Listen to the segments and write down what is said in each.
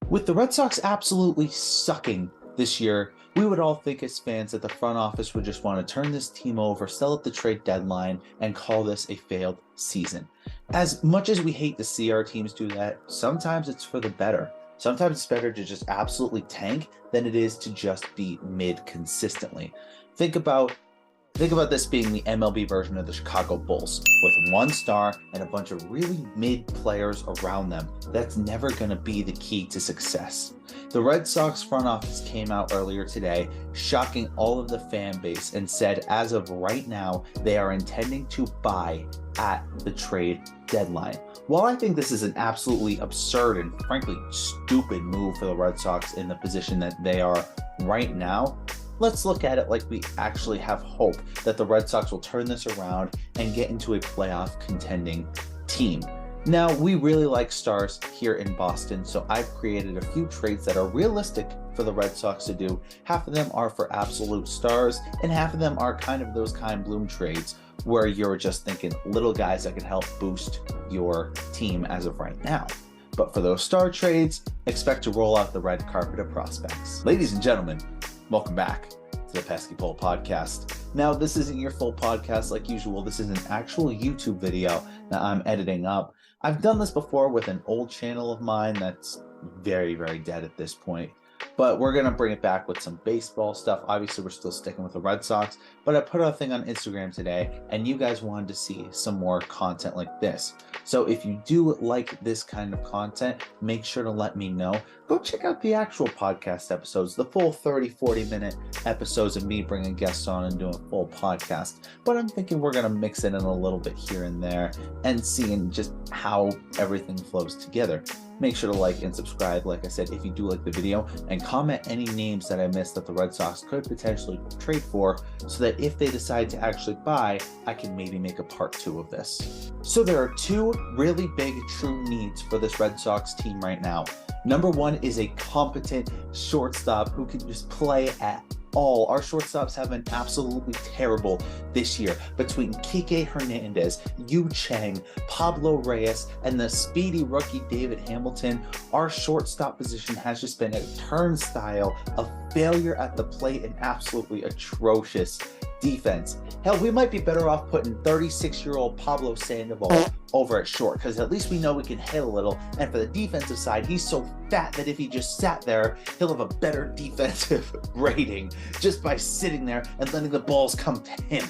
With the Red Sox absolutely sucking this year, we would all think as fans that the front office would just want to turn this team over, sell at the trade deadline, and call this a failed season. As much as we hate to see our teams do that, sometimes it's for the better. Sometimes it's better to just absolutely tank than it is to just be mid consistently. Think about this being the MLB version of the Chicago Bulls, with one star and a bunch of really mid players around them. That's never going to be the key to success. The Red Sox front office came out earlier today, shocking all of the fan base, and said as of right now, they are intending to buy at the trade deadline. While I think this is an absolutely absurd and frankly stupid move for the Red Sox in the position that they are right now, let's look at it like we actually have hope that the Red Sox will turn this around and get into a playoff contending team. Now, we really like stars here in Boston, so I've created a few trades that are realistic for the Red Sox to do. Half of them are for absolute stars, and half of them are kind of those Kyle Bloom trades where you're just thinking little guys that can help boost your team as of right now. But for those star trades, expect to roll out the red carpet of prospects. Ladies and gentlemen, welcome back to the Pesky Pole Podcast. Now, this isn't your full podcast like usual. This is an actual YouTube video that I'm editing up. I've done this before with an old channel of mine that's very, very dead at this point. But we're going to bring it back with some baseball stuff. Obviously, we're still sticking with the Red Sox. But I put out a thing on Instagram today, and you guys wanted to see some more content like this. So if you do like this kind of content, make sure to let me know. Go check out the actual podcast episodes, the full 30, 40-minute episodes of me bringing guests on and doing a full podcast. But I'm thinking we're going to mix it in a little bit here and there and seeing just how everything flows together. Make sure to like and subscribe, like I said, if you do like the video, and comment any names that I missed that the Red Sox could potentially trade for, so that if they decide to actually buy, I can maybe make a part 2 of this. So there are two really big true needs for this Red Sox team right now. Number one is a competent shortstop who can just play at all. Our shortstops have been absolutely terrible this year. Between Kike Hernandez, Yu Chang, Pablo Reyes, and the speedy rookie David Hamilton, our shortstop position has just been a turnstile of failure at the plate and absolutely atrocious defense. Hell, we might be better off putting 36-year-old Pablo Sandoval over at short, because at least we know we can hit a little. And for the defensive side, he's so fat that if he just sat there, he'll have a better defensive rating just by sitting there and letting the balls come to him.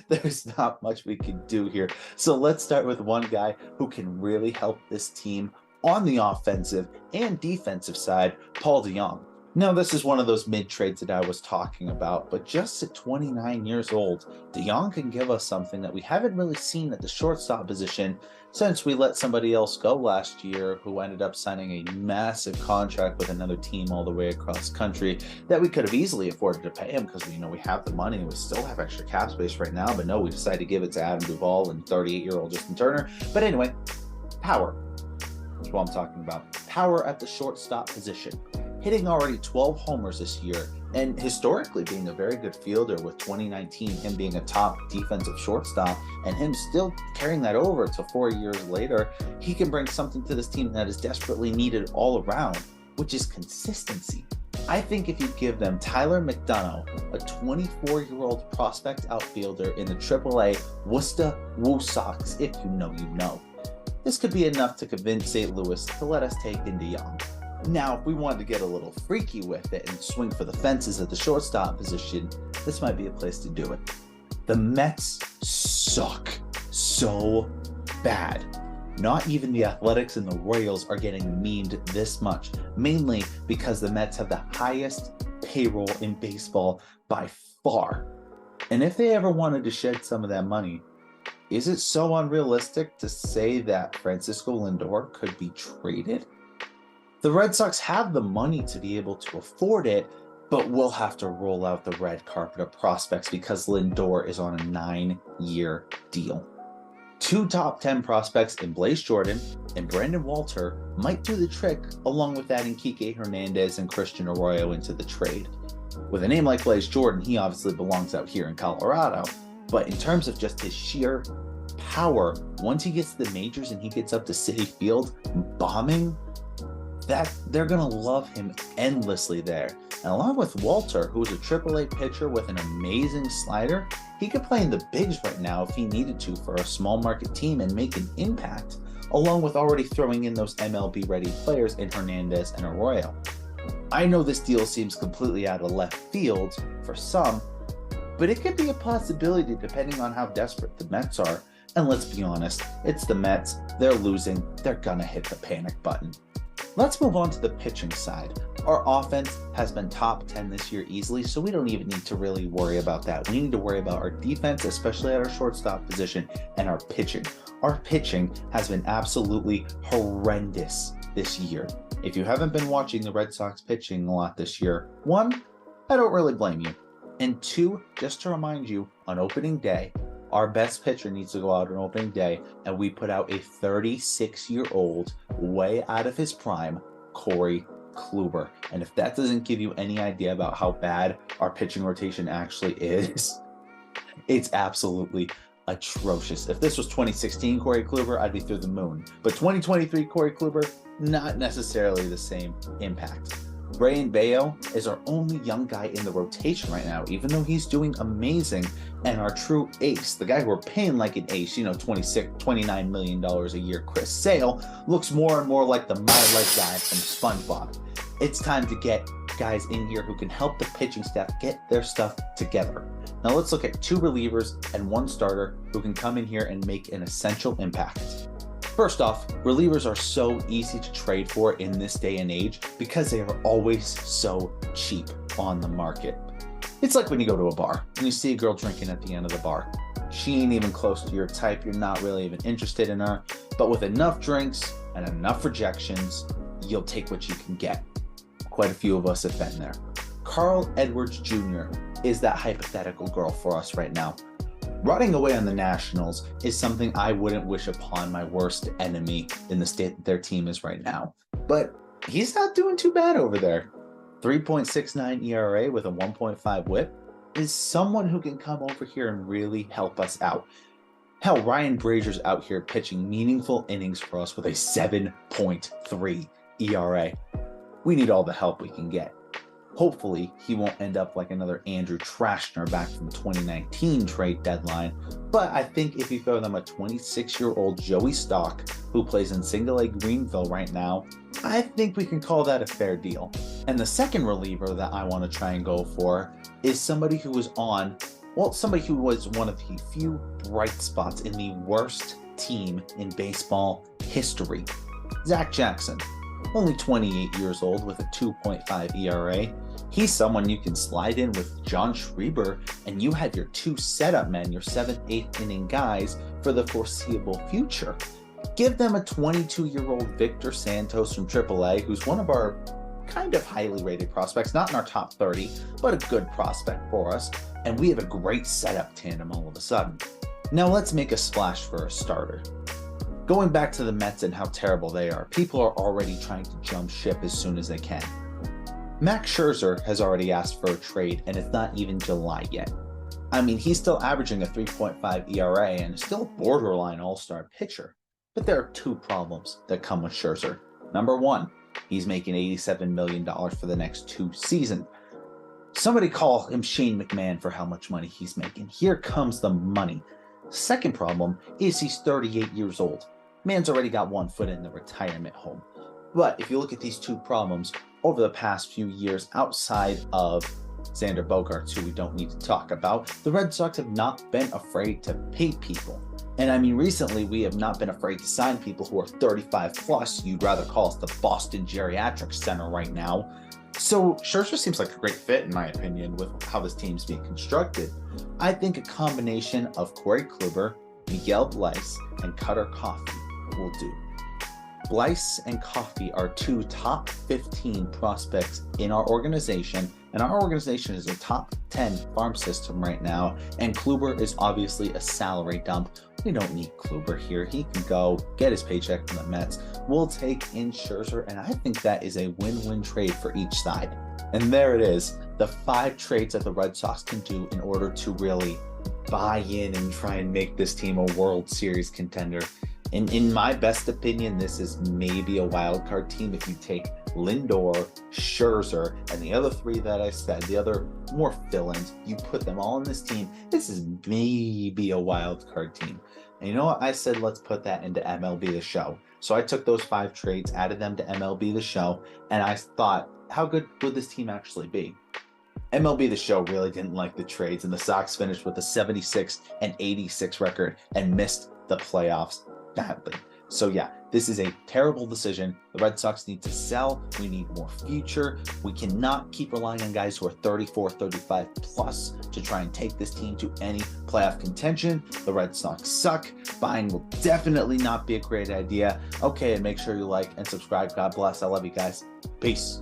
There's not much we can do here. So let's start with one guy who can really help this team on the offensive and defensive side, Paul DeJong. Now, this is one of those mid-trades that I was talking about, but just at 29 years old, DeJong can give us something that we haven't really seen at the shortstop position since we let somebody else go last year who ended up signing a massive contract with another team all the way across country that we could have easily afforded to pay him because we have the money and we still have extra cap space right now, but no, we decided to give it to Adam Duvall and 38-year-old Justin Turner. But anyway, power. That's what I'm talking about. Power at the shortstop position. Hitting already 12 homers this year, and historically being a very good fielder with 2019, him being a top defensive shortstop, and him still carrying that over to 4 years later, he can bring something to this team that is desperately needed all around, which is consistency. I think if you give them Tyler McDonough, a 24-year-old prospect outfielder in the AAA Worcester Woo Sox, if you know, you know, this could be enough to convince St. Louis to let us take in DeJong. Now, if we wanted to get a little freaky with it and swing for the fences at the shortstop position, this might be a place to do it. The Mets suck so bad. Not even the Athletics and the Royals are getting memed this much, mainly because the Mets have the highest payroll in baseball by far. And if they ever wanted to shed some of that money, is it so unrealistic to say that Francisco Lindor could be traded? The Red Sox have the money to be able to afford it, but we'll have to roll out the red carpet of prospects because Lindor is on a 9-year deal. 2 top 10 prospects in Blaze Jordan and Brandon Walter might do the trick, along with adding Kike Hernandez and Christian Arroyo into the trade. With a name like Blaze Jordan, he obviously belongs out here in Colorado, but in terms of just his sheer power, once he gets to the majors and he gets up to Citi Field bombing, that they're going to love him endlessly there. And along with Walter, who's a AAA pitcher with an amazing slider, he could play in the bigs right now if he needed to for a small market team and make an impact, along with already throwing in those MLB ready players in Hernandez and Arroyo. I know this deal seems completely out of left field for some, but it could be a possibility depending on how desperate the Mets are. And let's be honest, it's the Mets, they're losing, they're gonna hit the panic button. Let's move on to the pitching side. Our offense has been top 10 this year easily, so we don't even need to really worry about that. We need to worry about our defense, especially at our shortstop position, and our pitching. Our pitching has been absolutely horrendous this year. If you haven't been watching the Red Sox pitching a lot this year, one, I don't really blame you. And two, just to remind you, on opening day, our best pitcher needs to go out on opening day, and we put out a 36-year-old, way out of his prime, Corey Kluber. And if that doesn't give you any idea about how bad our pitching rotation actually is, it's absolutely atrocious. If this was 2016 Corey Kluber, I'd be through the moon. But 2023 Corey Kluber, not necessarily the same impact. Brayan Bello is our only young guy in the rotation right now, even though he's doing amazing. And our true ace, the guy who we're paying like an ace, $29 million a year, Chris Sale, looks more and more like the My Life guy from SpongeBob. It's time to get guys in here who can help the pitching staff get their stuff together. Now let's look at two relievers and one starter who can come in here and make an essential impact. First off, relievers are so easy to trade for in this day and age because they are always so cheap on the market. It's like when you go to a bar and you see a girl drinking at the end of the bar. She ain't even close to your type, you're not really even interested in her, but with enough drinks and enough rejections, you'll take what you can get. Quite a few of us have been there. Carl Edwards Jr. is that hypothetical girl for us right now. Rotting away on the Nationals is something I wouldn't wish upon my worst enemy in the state that their team is right now. But he's not doing too bad over there. 3.69 ERA with a 1.5 whip is someone who can come over here and really help us out. Hell, Ryan Brazier's out here pitching meaningful innings for us with a 7.3 ERA. We need all the help we can get. Hopefully, he won't end up like another Andrew Trashner back from 2019 trade deadline, but I think if you throw them a 26-year-old Joey Stock who plays in Single-A Greenville right now, I think we can call that a fair deal. And the second reliever that I want to try and go for is somebody who was one of the few bright spots in the worst team in baseball history. Zach Jackson, only 28 years old with a 2.5 ERA. He's someone you can slide in with John Schreiber, and you have your two setup men, your 7th, 8th inning guys for the foreseeable future. Give them a 22-year-old Victor Santos from AAA, who's one of our kind of highly rated prospects, not in our top 30, but a good prospect for us, and we have a great setup tandem all of a sudden. Now let's make a splash for a starter. Going back to the Mets and how terrible they are, people are already trying to jump ship as soon as they can. Max Scherzer has already asked for a trade, and it's not even July yet. I mean, he's still averaging a 3.5 ERA and still a borderline all-star pitcher. But there are two problems that come with Scherzer. Number one, he's making $87 million for the next 2 seasons. Somebody call him Shane McMahon for how much money he's making. Here comes the money. Second problem is he's 38 years old. Man's already got one foot in the retirement home. But if you look at these two problems over the past few years, outside of Xander Bogaerts, who we don't need to talk about, the Red Sox have not been afraid to pay people. And I mean, recently we have not been afraid to sign people who are 35 plus. You'd rather call us the Boston Geriatric Center right now. So Scherzer seems like a great fit, in my opinion, with how this team's being constructed. I think a combination of Corey Kluber, Miguel Bleis, and Cutter Coffee will do. Bleis and Coffee are two top 15 prospects in our organization, and our organization is a top 10 farm system right now, and Kluber is obviously a salary dump. We don't need Kluber here. He can go get his paycheck from the Mets. We'll take in Scherzer, and I think that is a win-win trade for each side. And there it is, the 5 trades that the Red Sox can do in order to really buy in and try and make this team a World Series contender In my best opinion, this is maybe a wild card team if you take Lindor, Scherzer, and the other three that I said, the other more fill-ins, you put them all in this team. This is maybe a wild card team. And you know what? I said, let's put that into MLB The Show. So I took those 5 trades, added them to MLB The Show, and I thought, how good would this team actually be? MLB The Show really didn't like the trades, and the Sox finished with a 76-86 record and missed the playoffs badly. So yeah, this is a terrible decision. The Red Sox need to sell. We need more future. We cannot keep relying on guys who are 34, 35 plus to try and take this team to any playoff contention. The Red Sox suck. Buying will definitely not be a great idea. Okay, and make sure you like and subscribe. God bless. I love you guys. Peace.